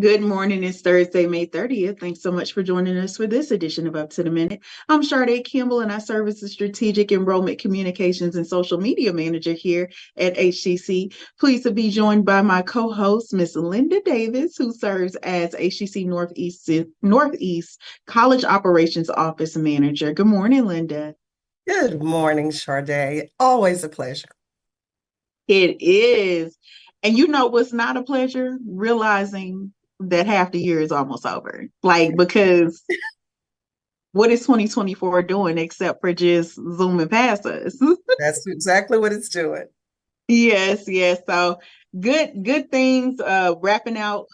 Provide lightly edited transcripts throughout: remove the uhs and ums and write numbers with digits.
Good morning. It's Thursday, May 30th. Thanks so much for joining us for this edition of Up to the Minute. I'm Sade Campbell, and I serve as the Strategic Enrollment Communications and Social Media Manager here at HCC. Pleased to be joined by my co-host, Miss Linda Davis, who serves as HCC Northeast College Operations Office Manager. Good morning, Linda. Good morning, Sade. Always a pleasure. It is. And you know what's not a pleasure? Realizing that half the year is almost over. Because what is 2024 doing except for just zooming past us? That's exactly what it's doing. Yes, yes. So good things. Wrapping out,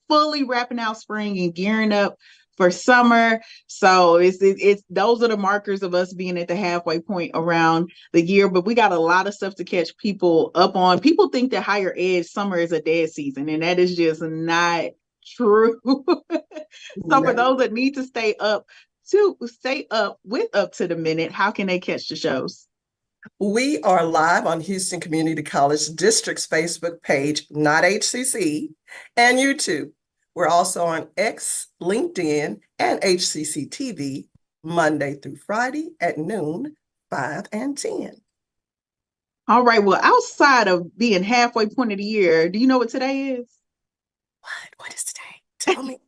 fully wrapping out spring and gearing up for summer. So it's those are the markers of us being at the halfway point around the year. But we got a lot of stuff to catch people up on. People think that higher ed summer is a dead season, and that is just not true. So for those that need to stay up with Up to the Minute, how can they catch the shows? We are live on Houston Community College District's Facebook page, not HCC, and YouTube. We're also on X, LinkedIn, and HCCTV Monday through Friday at noon, 5 and 10. All right. Well, outside of being halfway point of the year, do you know what today is? What is today? Tell me.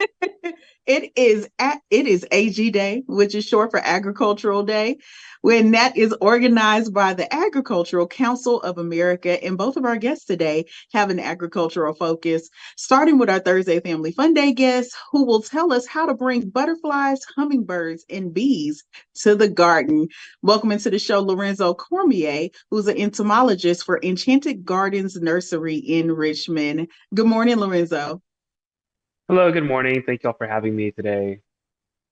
It is AG Day, which is short for Agricultural Day, when that is organized by the Agricultural Council of America. And both of our guests today have an agricultural focus, starting with our Thursday Family Fun Day guest, who will tell us how to bring butterflies, hummingbirds, and bees to the garden. Welcome into the show, Lorenzo Cormier, who's an entomologist for Enchanted Gardens Nursery in Richmond. Good morning, Lorenzo. Hello, good morning. Thank y'all for having me today.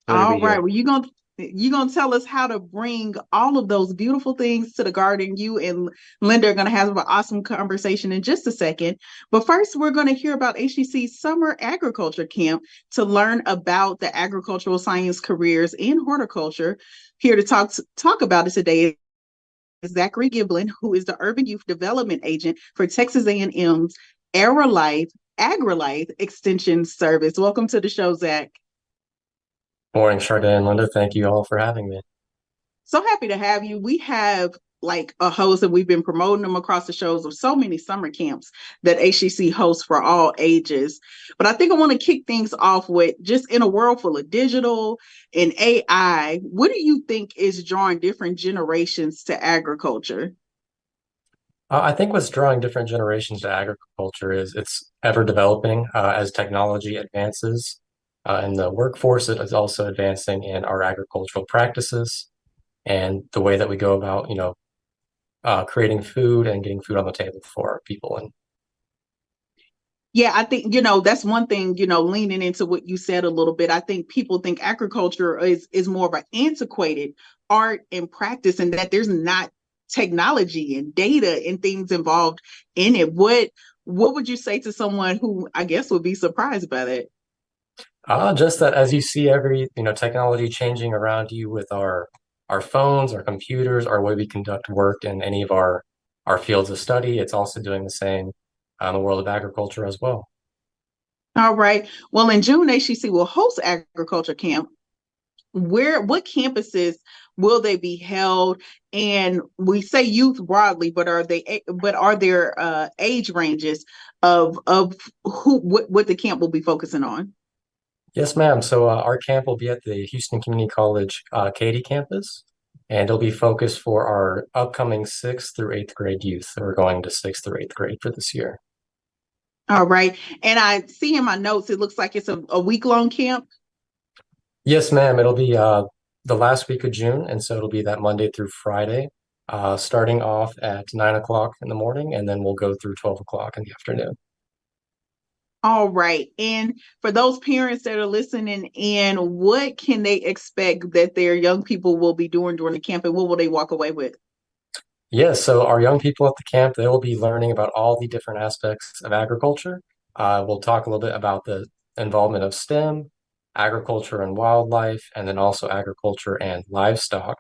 Glad to All be right. here. Well, you're gonna tell us how to bring all of those beautiful things to the garden. You and Linda are gonna have an awesome conversation in just a second. But first, we're gonna hear about HCC's summer agriculture camp to learn about the agricultural science careers in horticulture. Here to talk about it today is Zachary Giblin, who is the Urban Youth Development Agent for Texas A&M's AgriLife Extension Service. Welcome to the show, Zach. Morning, Sade and Linda. Thank you all for having me. So happy to have you. We have like a host, and we've been promoting them across the shows of so many summer camps that HCC hosts for all ages. But I think I want to kick things off with, just in a world full of digital and AI, what do you think is drawing different generations to agriculture? I think what's drawing different generations to agriculture is it's ever developing as technology advances. In the workforce, it is also advancing in our agricultural practices and the way that we go about, creating food and getting food on the table for our people. And Yeah, I think, that's one thing, leaning into what you said a little bit. I think people think agriculture is more of an antiquated art and practice, and that there's not technology and data and things involved in it. What would you say to someone who I guess would be surprised by that? just that as you see every, technology changing around you with our phones, our computers, our way we conduct work in any of our fields of study, it's also doing the same in the world of agriculture as well. All right. Well, in June, HCC will host agriculture camp. What campuses will they be held? And we say youth broadly, but are there age ranges of what the camp will be focusing on? Yes, ma'am. So our camp will be at the Houston Community College Katy campus, and it'll be focused for our upcoming sixth through eighth grade youth that are going to sixth through eighth grade for this year. All right. And I see in my notes, it looks like it's a week-long camp. Yes, ma'am. It'll be the last week of June, and so it'll be that Monday through Friday, starting off at 9 o'clock in the morning, and then we'll go through 12 o'clock in the afternoon. All right. And for those parents that are listening in, what can they expect that their young people will be doing during the camp, and what will they walk away with? Yes, so our young people at the camp, they will be learning about all the different aspects of agriculture. We'll talk a little bit about the involvement of STEM, agriculture and wildlife, and then also agriculture and livestock.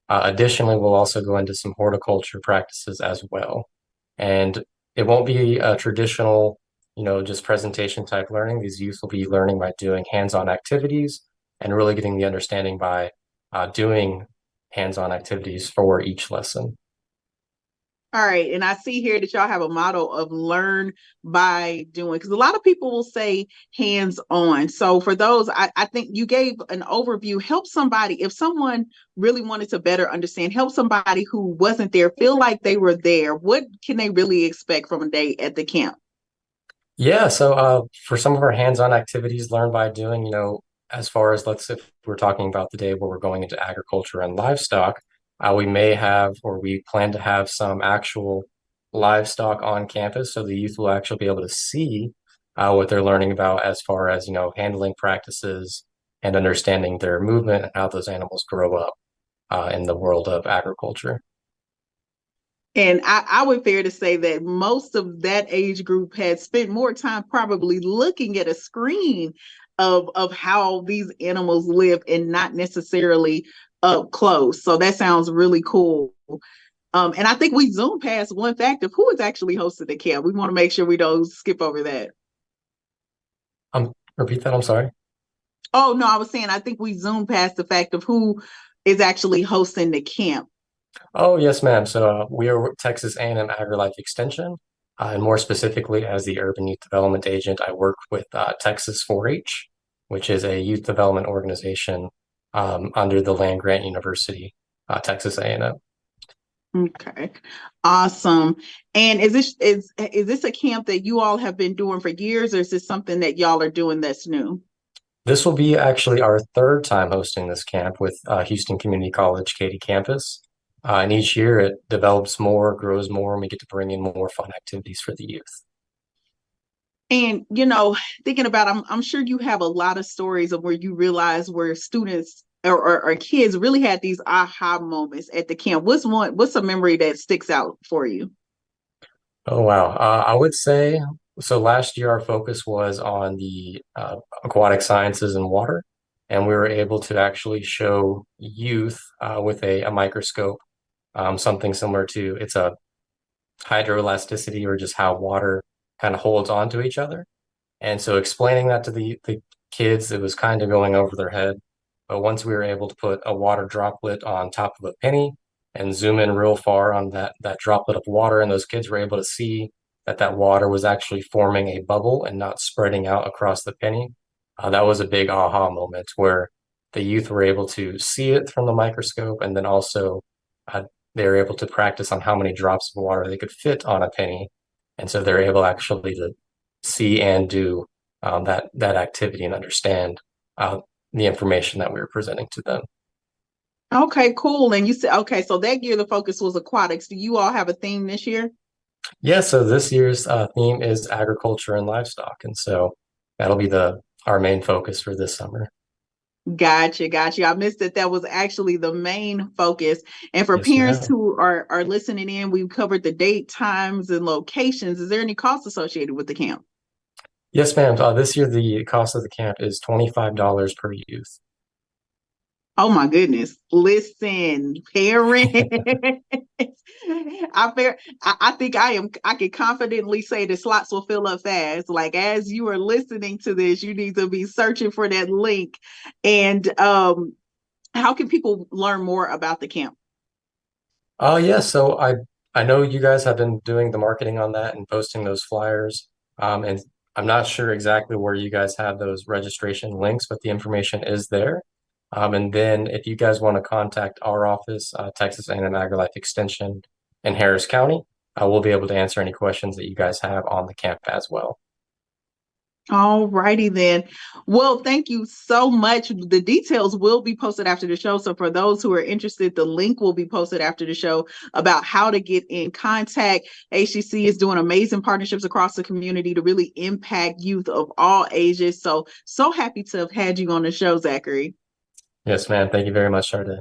Additionally, we'll also go into some horticulture practices as well. And it won't be a traditional just presentation type learning. These youth will be learning by doing hands-on activities and really getting the understanding by doing hands-on activities for each lesson. All right. And I see here that y'all have a model of learn by doing, because a lot of people will say hands on. So for those, I think you gave an overview. Help somebody, if someone really wanted to better understand, help somebody who wasn't there feel like they were there. What can they really expect from a day at the camp? Yeah, so for some of our hands-on activities learned by doing, as far as if we're talking about the day where we're going into agriculture and livestock, we may have or we plan to have some actual livestock on campus, so the youth will actually be able to see what they're learning about as far as, handling practices and understanding their movement and how those animals grow up in the world of agriculture. And I would fair to say that most of that age group had spent more time probably looking at a screen of how these animals live and not necessarily up close. So that sounds really cool. And I think we zoomed past one fact of who is actually hosting the camp. We want to make sure we don't skip over that. Repeat that, I'm sorry. Oh, no, I was saying I think we zoomed past the fact of who is actually hosting the camp. Oh, yes, ma'am. So we are Texas A&M AgriLife Extension, and more specifically, as the Urban Youth Development Agent, I work with Texas 4-H, which is a youth development organization under the land grant university, Texas A&M. Okay, awesome. And is this a camp that you all have been doing for years, or is this something that y'all are doing that's new? This will be actually our third time hosting this camp with Houston Community College Katy campus. And each year it develops more, grows more, and we get to bring in more fun activities for the youth. And thinking about, I'm sure you have a lot of stories of where you realize where students or kids really had these aha moments at the camp. What's a memory that sticks out for you? Oh, wow. I would say, so last year our focus was on the aquatic sciences and water, and we were able to actually show youth with a microscope something similar to it's a hydroelasticity or just how water kind of holds onto each other. And so explaining that to the kids, it was kind of going over their head. But once we were able to put a water droplet on top of a penny and zoom in real far on that droplet of water, and those kids were able to see that water was actually forming a bubble and not spreading out across the penny. That was a big aha moment where the youth were able to see it from the microscope, and then also they were able to practice on how many drops of water they could fit on a penny. And so they're able actually to see and do that activity and understand the information that we were presenting to them. Okay, cool. And you said, okay, so that year the focus was aquatics. Do you all have a theme this year? Yeah, so this year's theme is agriculture and livestock. And so that'll be our main focus for this summer. Gotcha. I missed that was actually the main focus. And for Yes, parents ma'am. who are listening in, we've covered the date, times, and locations. Is there any cost associated with the camp? Yes, ma'am. This year, the cost of the camp is $25 per youth. Oh my goodness. Listen, parents. I think I can confidently say the slots will fill up fast. Like as you are listening to this, you need to be searching for that link. And how can people learn more about the camp? Yeah, so I know you guys have been doing the marketing on that and posting those flyers. And I'm not sure exactly where you guys have those registration links, but the information is there. And then if you guys want to contact our office, Texas A&M AgriLife Extension in Harris County, we'll be able to answer any questions that you guys have on the camp as well. All righty then. Well, thank you so much. The details will be posted after the show. So for those who are interested, the link will be posted after the show about how to get in contact. HCC is doing amazing partnerships across the community to really impact youth of all ages. So happy to have had you on the show, Zachary. Yes, ma'am. Thank you very much, Sharday.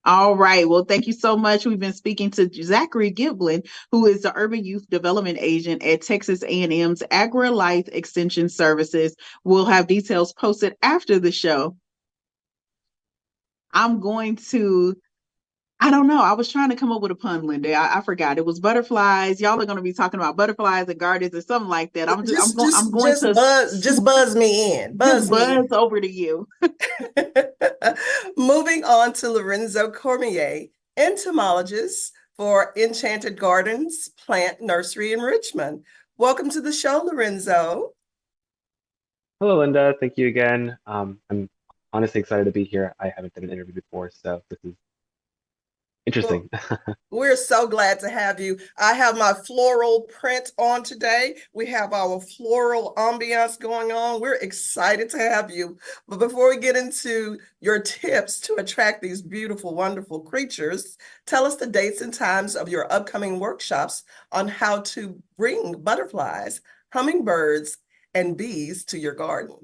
All right. Well, thank you so much. We've been speaking to Zachary Giblin, who is the Urban Youth Development Agent at Texas A&M's AgriLife Extension Services. We'll have details posted after the show. I don't know. I was trying to come up with a pun, Linda. I forgot. It was butterflies. Y'all are going to be talking about butterflies and gardens or something like that. I'm going to Just buzz me in. just Buzz me buzz in. over to you. Moving on to Lorenzo Cormier, entomologist for Enchanted Gardens Plant Nursery in Richmond. Welcome to the show, Lorenzo. Hello, Linda. Thank you again. I'm honestly excited to be here. I haven't done an interview before, so this is Well, interesting. we're so glad to have you. I have my floral print on today. We have our floral ambiance going on. We're excited to have you. But before we get into your tips to attract these beautiful, wonderful creatures, tell us the dates and times of your upcoming workshops on how to bring butterflies, hummingbirds, and bees to your garden.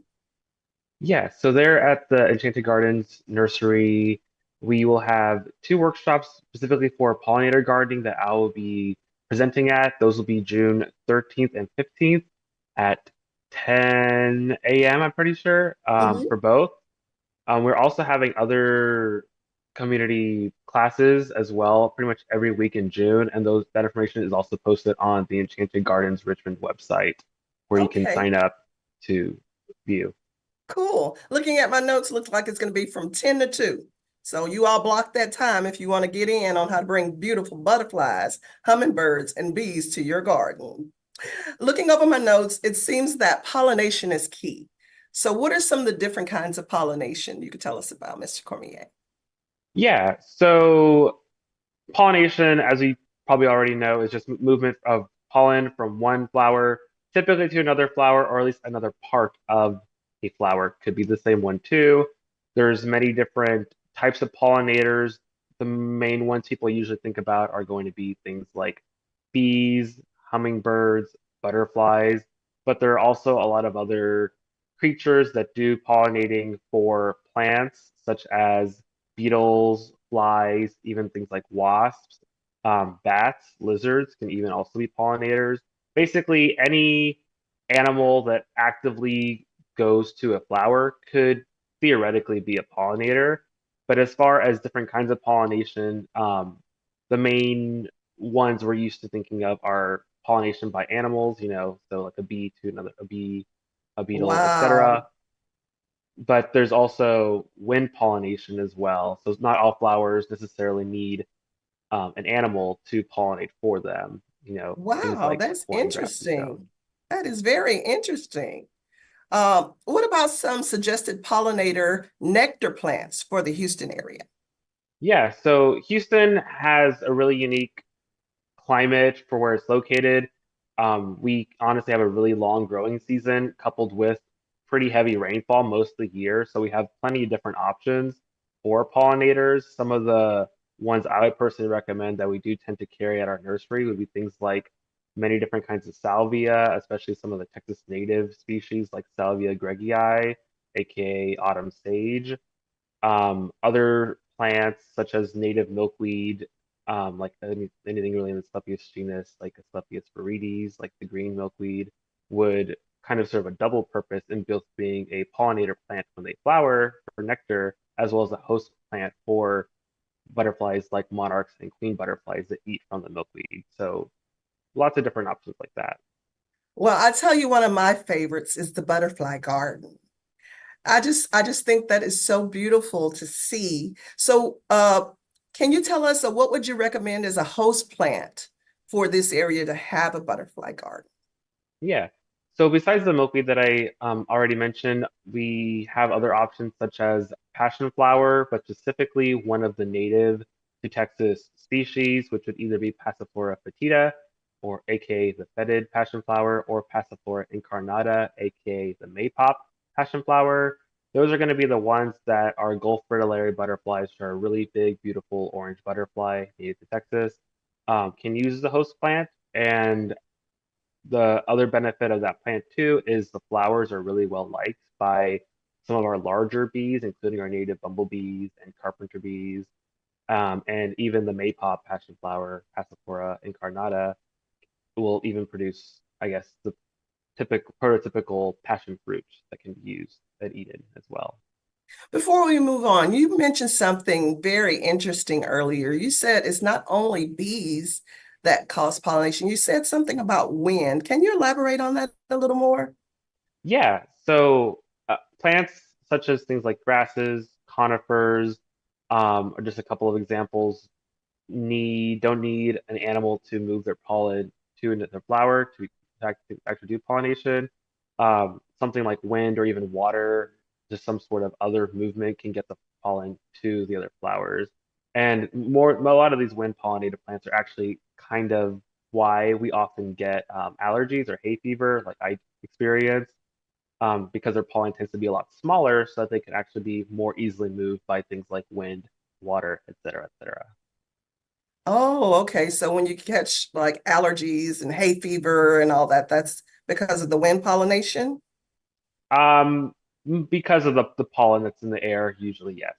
Yeah, so there at the Enchanted Gardens nursery, we will have two workshops specifically for pollinator gardening that I will be presenting at. Those will be June 13th and 15th at 10 a.m., I'm pretty sure, Mhm. for both. We're also having other community classes as well, pretty much every week in June, and that information is also posted on the Enchanted Gardens Richmond website, where you can Okay. sign up to view. Cool. Looking at my notes, looks like it's going to be from 10 to 2. So you all block that time if you want to get in on how to bring beautiful butterflies, hummingbirds, and bees to your garden. Looking over my notes, it seems that pollination is key. So what are some of the different kinds of pollination you could tell us about, Mr. Cormier? Yeah, so pollination, as we probably already know, is just movement of pollen from one flower, typically to another flower, or at least another part of a flower. Could be the same one too. There's many different types of pollinators. The main ones people usually think about are going to be things like bees, hummingbirds, butterflies, but there are also a lot of other creatures that do pollinating for plants, such as beetles, flies, even things like wasps, bats, lizards can even also be pollinators. Basically, any animal that actively goes to a flower could theoretically be a pollinator. But as far as different kinds of pollination, the main ones we're used to thinking of are pollination by animals, so like a bee to another, a bee, a beetle, etc. Wow. But there's also wind pollination as well. So not all flowers necessarily need an animal to pollinate for them. Things Wow, like that's foreign grafts and stuff. interesting. That is very interesting. What about some suggested pollinator nectar plants for the Houston area? Yeah, so Houston has a really unique climate for where it's located. We honestly have a really long growing season coupled with pretty heavy rainfall most of the year. So we have plenty of different options for pollinators. Some of the ones I would personally recommend that we do tend to carry at our nursery would be things like many different kinds of salvia, especially some of the Texas native species like Salvia gregii, aka autumn sage. Other plants such as native milkweed, like anything really in the Asclepias genus, like Asclepias viridis, like the green milkweed, would kind of serve a double purpose in both being a pollinator plant when they flower for nectar, as well as a host plant for butterflies like monarchs and queen butterflies that eat from the milkweed. So lots of different options like that. Well, I tell you, one of my favorites is the butterfly garden. I just think that is so beautiful to see. So, can you tell us what would you recommend as a host plant for this area to have a butterfly garden? Yeah. So besides the milkweed that I already mentioned, we have other options such as passion flower, but specifically one of the native to Texas species, which would either be Passiflora foetida, or aka the fetid passion flower, or Passiflora incarnata, aka the maypop passion flower. Those are going to be the ones that are Gulf fritillary butterflies, which are a really big, beautiful orange butterfly native to Texas. Can use as a host plant, and the other benefit of that plant too is the flowers are really well liked by some of our larger bees, including our native bumblebees and carpenter bees, and even the maypop passion flower, Passiflora incarnata, will even produce, I guess, the typical prototypical passion fruit that can be used and eaten as well. Before we move on, you mentioned something very interesting earlier. You said it's not only bees that cause pollination. You said something about wind. Can you elaborate on that a little more? Yeah, so plants such as things like grasses, conifers, are just a couple of examples. Don't need an animal to move their pollen to their flower to actually do pollination. Something like wind or even water, just some sort of other movement can get the pollen to the other flowers. And a lot of these wind pollinated plants are actually kind of why we often get allergies or hay fever, like I experience, because their pollen tends to be a lot smaller, so that they can actually be more easily moved by things like wind, water, et cetera, et cetera. Oh, okay. So when you catch like allergies and hay fever and all that, that's because of the wind pollination? Um, because of the pollen that's in the air, usually yes.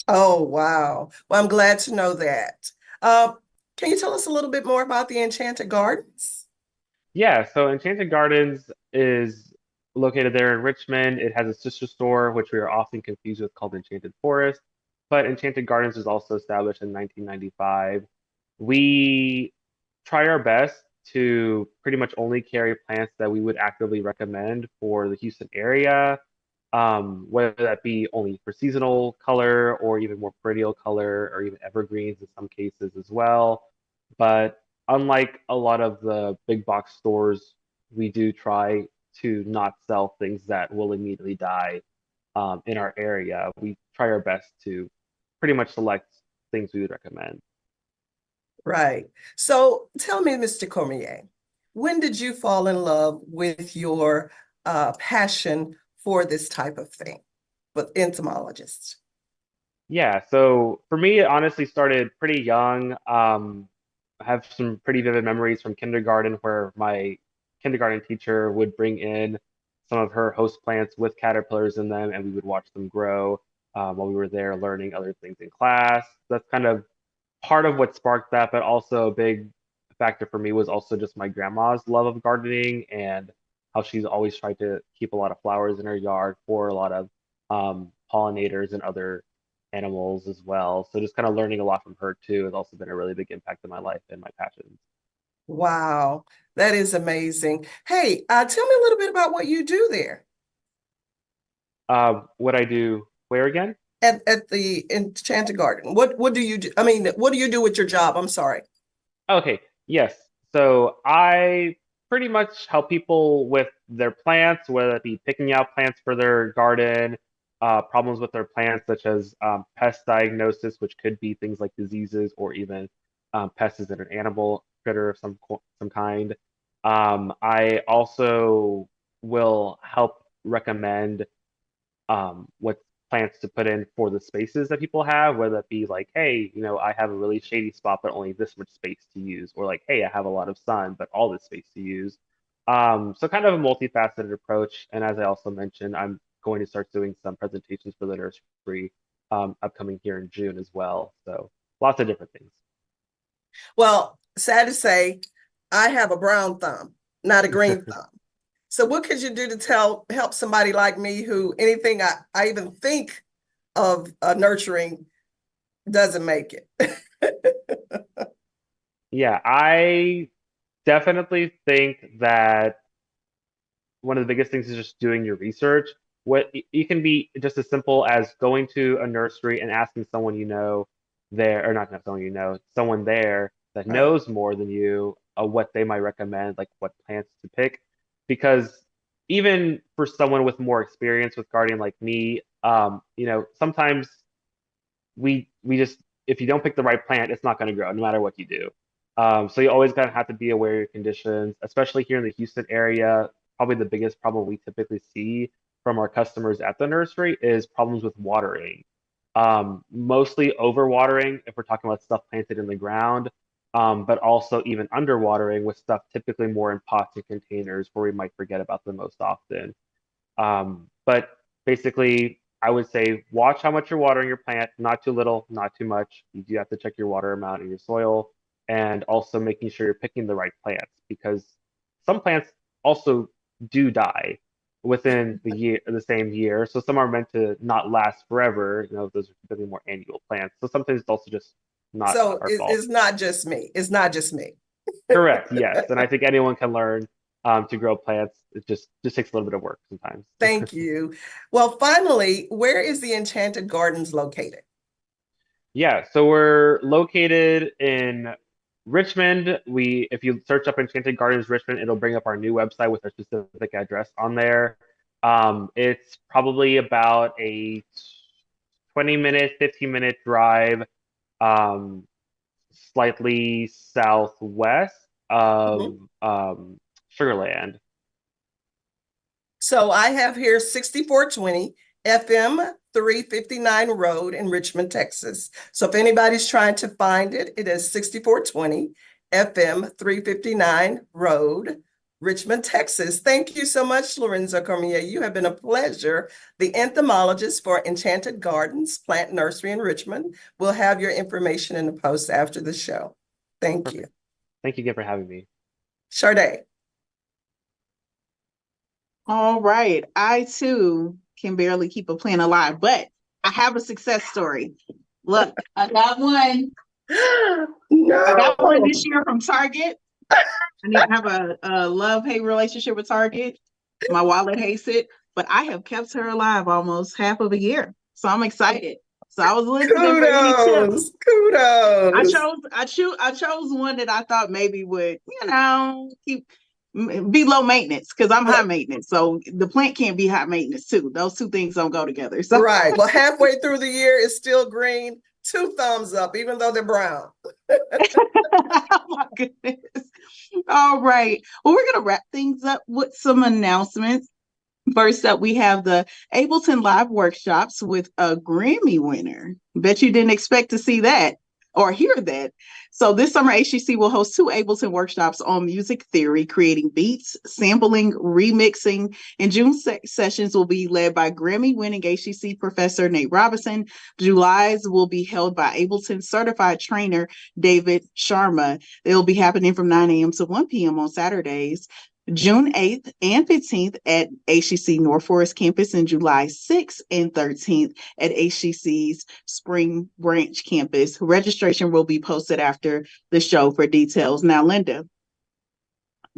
Oh, wow. Well, I'm glad to know that. Uh, can you tell us a little bit more about the Enchanted Gardens? Yeah, so Enchanted Gardens is located there in Richmond. It has a sister store, which we are often confused with, called Enchanted Forest. But Enchanted Gardens was also established in 1995. We try our best to pretty much only carry plants that we would actively recommend for the Houston area, whether that be only for seasonal color or even more perennial color or even evergreens in some cases as well. But unlike a lot of the big box stores, we do try to not sell things that will immediately die in our area. We try our best to pretty much select things we would recommend. Right. So tell me, Mr. Cormier, when did you fall in love with your passion for this type of thing with entomologists? Yeah, so for me, it honestly started pretty young. I have some pretty vivid memories from kindergarten where my kindergarten teacher would bring in some of her host plants with caterpillars in them, and we would watch them grow while we were there learning other things in class. That's kind of part of what sparked that, but also a big factor for me was also just my grandma's love of gardening and how she's always tried to keep a lot of flowers in her yard for a lot of pollinators and other animals as well. So just kind of learning a lot from her too has also been a really big impact in my life and my passions. Wow, that is amazing. Hey, tell me a little bit about what you do there What I do where again? at the Enchanted Garden. What do you do? I mean, what do you do with your job? I'm sorry. Okay, yes. So I pretty much help people with their plants, whether it be picking out plants for their garden, problems with their plants, such as pest diagnosis, which could be things like diseases or even pests in an animal critter of some kind. I also will help recommend what plants to put in for the spaces that people have, whether it be like, hey, I have a really shady spot, but only this much space to use, or like, hey, I have a lot of sun, but all this space to use. So kind of a multifaceted approach. And as I also mentioned, I'm going to start doing some presentations for the nursery upcoming here in June as well. So lots of different things. Well, sad to say, I have a brown thumb, not a green thumb. So what could you do to help somebody like me who anything I even think of nurturing doesn't make it? Yeah, I definitely think that one of the biggest things is just doing your research. What it can be just as simple as going to a nursery and asking someone you know there, or not someone you know, someone there that Right. knows more than you, what they might recommend, like what plants to pick. Because even for someone with more experience with gardening like me, sometimes we just if you don't pick the right plant, it's not going to grow no matter what you do. So you always gotta have to be aware of your conditions, especially here in the Houston area. Probably the biggest problem we typically see from our customers at the nursery is problems with watering. Mostly overwatering if we're talking about stuff planted in the ground, but also even underwatering with stuff typically more in pots and containers where we might forget about them most often. But basically, I would say watch how much you're watering your plant, not too little, not too much. You do have to check your water amount in your soil and also making sure you're picking the right plants because some plants also do die. within the same year. So some are meant to not last forever. Those are typically more annual plants. So sometimes it's also just not So our fault. it's not just me. It's not just me. Correct. Yes, and I think anyone can learn to grow plants. It just takes a little bit of work sometimes. Thank you. Well, finally, where is the Enchanted Gardens located? Yeah, so we're located in Richmond. If you search up Enchanted Gardens Richmond, it'll bring up our new website with our specific address on there. It's probably about a 20-minute, 15-minute drive, slightly southwest of Sugarland. So I have here 6420 FM 359 Road in Richmond, Texas. So if anybody's trying to find it, it is 6420 FM 359 Road, Richmond, Texas. Thank you so much, Lorenzo Cormier. You have been a pleasure. The entomologist for Enchanted Gardens Plant Nursery in Richmond. We'll have your information in the post after the show. Thank you. Thank you again for having me. Sade. All right. I too can barely keep a plant alive, but I have a success story. Look, I got one. No. I got one this year from Target. I need to have a love-hate relationship with Target. My wallet hates it, but I have kept her alive almost half of a year. So I'm excited. So I was listening for any tips. Kudos. I chose one that I thought maybe would, be low maintenance because I'm high maintenance. So the plant can't be high maintenance too. Those two things don't go together. So. Right. Well, halfway through the year, it's still green. 2 thumbs up, even though they're brown. Oh my goodness. All right. Well, we're going to wrap things up with some announcements. First up, we have the Ableton Live workshops with a Grammy winner. Bet you didn't expect to see that or hear that. So this summer, HCC will host 2 Ableton workshops on music theory, creating beats, sampling, remixing, and June sessions will be led by Grammy-winning HCC professor Nate Robinson. July's will be held by Ableton certified trainer David Sharma. They'll be happening from 9 a.m. to 1 p.m. on Saturdays. June 8th and 15th at HCC North Forest campus, and July 6th and 13th at HCC's Spring Branch campus. Registration will be posted after the show for details. Now, Linda,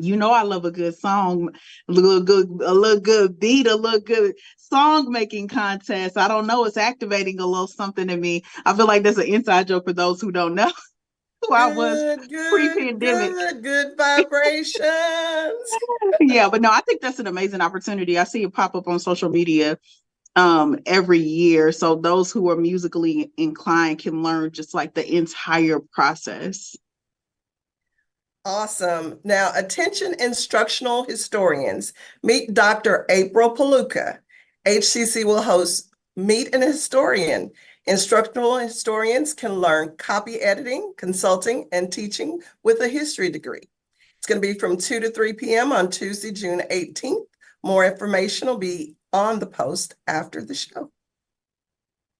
I love a good song, a little good beat, a little good song making contest. I don't know, it's activating a little something in me. I feel like that's an inside joke for those who don't know. I was pre-pandemic. Good vibrations. Yeah, but no, I think that's an amazing opportunity. I see it pop up on social media every year. So those who are musically inclined can learn just like the entire process. Awesome. Now, attention instructional historians, meet Dr. April Paluca. HCC will host Meet an Historian. Instructional historians can learn copy editing, consulting, and teaching with a history degree. It's going to be from 2 to 3 p.m. on Tuesday, June 18th. More information will be on the post after the show.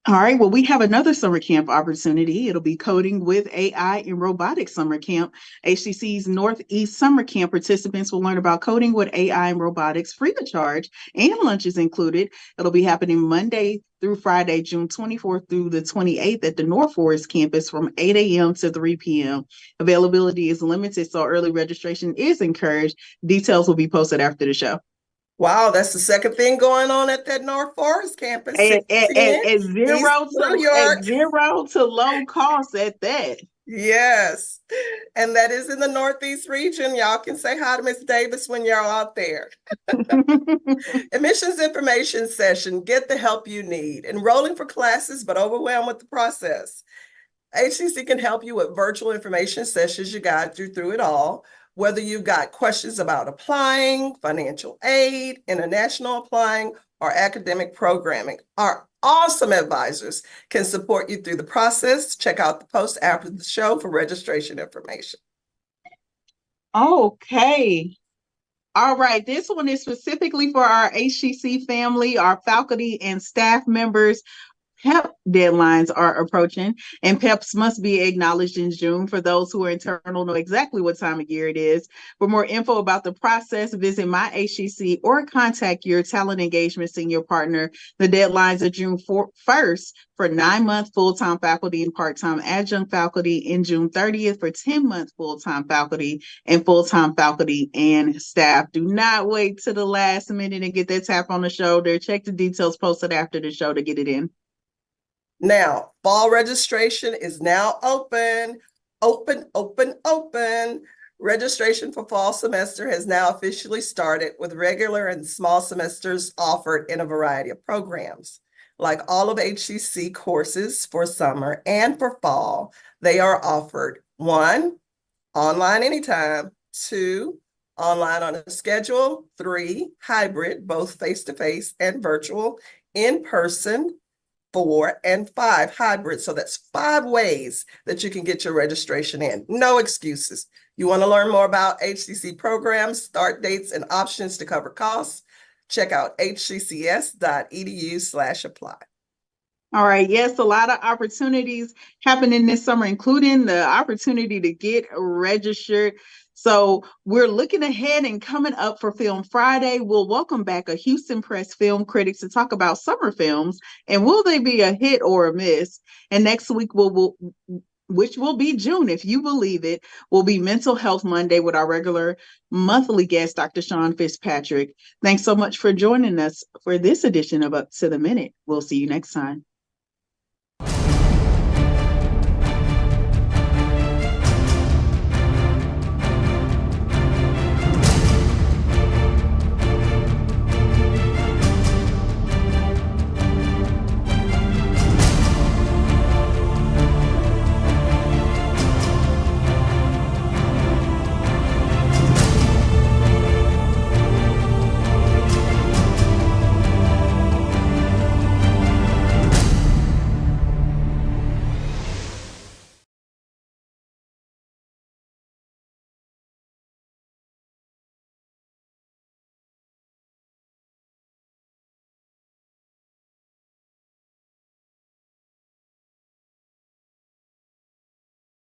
All right, well, we have another summer camp opportunity. It'll be Coding with AI and Robotics Summer Camp. HCC's Northeast Summer Camp participants will learn about coding with AI and robotics free of charge, and lunch is included. It'll be happening Monday through Friday, June 24th through the 28th at the North Forest campus from 8 a.m. to 3 p.m. Availability is limited, so early registration is encouraged. Details will be posted after the show. Wow, that's the second thing going on at that North Forest campus. At zero to low cost at that. Yes. And that is in the Northeast region. Y'all can say hi to Miss Davis when y'all out there. Admissions information session. Get the help you need. Enrolling for classes, but overwhelmed with the process. HCC can help you with virtual information sessions. You guide you through it all. Whether you've got questions about applying, financial aid, international applying, or academic programming, our awesome advisors can support you through the process. Check out the post after the show for registration information. Okay. All right. This one is specifically for our HCC family, our faculty and staff members. PEP deadlines are approaching, and PEPs must be acknowledged in June. For those who are internal, know exactly what time of year it is. For more info about the process, visit my HCC or contact your talent engagement senior partner. The deadlines are June 1st for 9-month full-time faculty and part-time adjunct faculty, and June 30th for 10-month full-time faculty and full-time faculty and staff. Do not wait to the last minute and get that tap on the shoulder. Check the details posted after the show to get it in. Now, fall registration is now open. Open. Registration for fall semester has now officially started, with regular and small semesters offered in a variety of programs. Like all of HCC courses for summer and for fall, they are offered 1, online anytime, 2, online on a schedule, 3, hybrid, both face-to-face and virtual, in person, 4, and 5, hybrid. So that's 5 ways that you can get your registration in. No excuses. You want to learn more about HCC programs, start dates, and options to cover costs? Check out hccs.edu/apply. All right. Yes, a lot of opportunities happening this summer, including the opportunity to get registered. So we're looking ahead and coming up for Film Friday. We'll welcome back a Houston Press film critic to talk about summer films and will they be a hit or a miss? And next week, which will be June, if you believe it, will be Mental Health Monday with our regular monthly guest, Dr. Sean Fitzpatrick. Thanks so much for joining us for this edition of Up to the Minute. We'll see you next time.